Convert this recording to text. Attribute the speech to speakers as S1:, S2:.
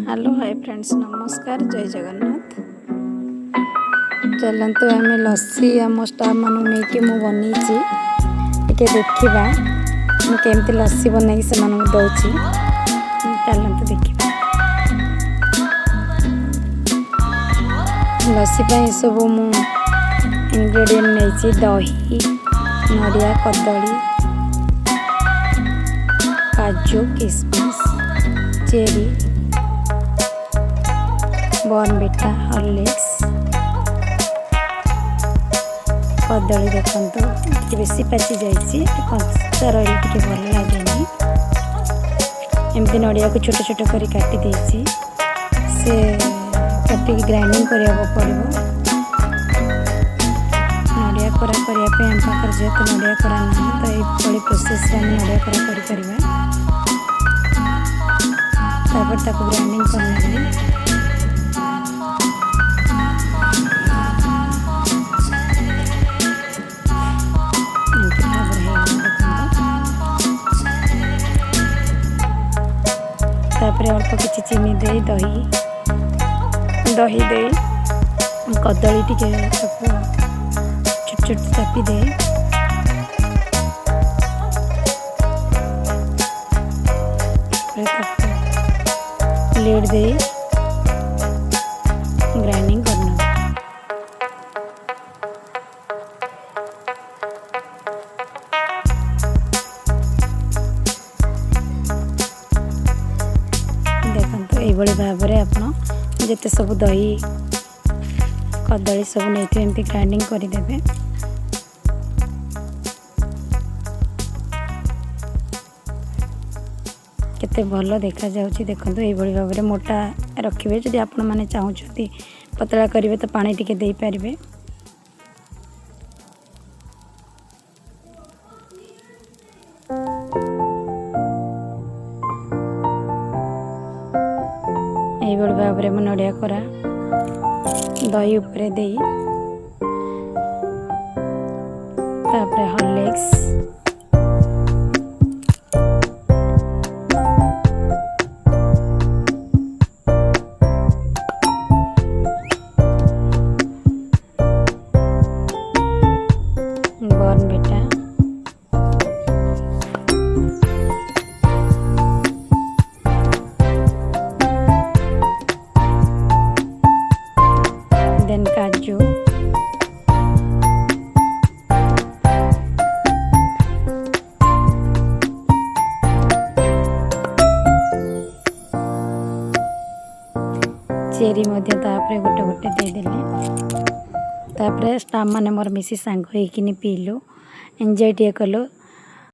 S1: Hello hi friends, नमस्कार, जय जगन्नाथ। चलतु आम लस्सी आम स्टाफ मानू नहीं मु बनी टे देखा केमती लस्सी बनई से दौची। चलतु देखा लस्सी पर सब मु इंग्रेडिएंट नहीं दही, नड़िया, कदली, काजू, किशमिश, चेरी, बॉर्नविटा, हॉर्लिक्स, कदली देखते बेसी पाची जाइए कंचा रही भल लगे। एमती नड़िया को छोट छोट कर काटी देसी से काटिक ग्राइंडिंग करने पड़ो। नड़िया कोरा करने आम पाखे जेहतु नड़िया कोरा ना तो ये प्रोसेस आम नड़िया कोरा कर ग्राइंडिंग करने अल्प किसी चीनी दे दही दे कदली टी छोट छोट चापी दे लीड दे ग्राइंडिंग करना। देखो ये भाव में आप जिते सब दही कदली सब नहीं एमती ग्राइंडिंग करदे। केते भल देखा जाउची देखो ये भाव में मोटा रखिए। जदि आपण मैंने चाहते पतला करेंगे तो पानी टिके दे पारे। ये भाव में नड़िया कोरा दही उपरे दे तापरे हॉर्लिक्स, बॉर्नविटा, देन काजू, चेरी गोटे गोटे देदेले। तापर स्टाफ मैंने मोर मिसी सांग होइकिनी पीलु, एंजॉय टे कलु।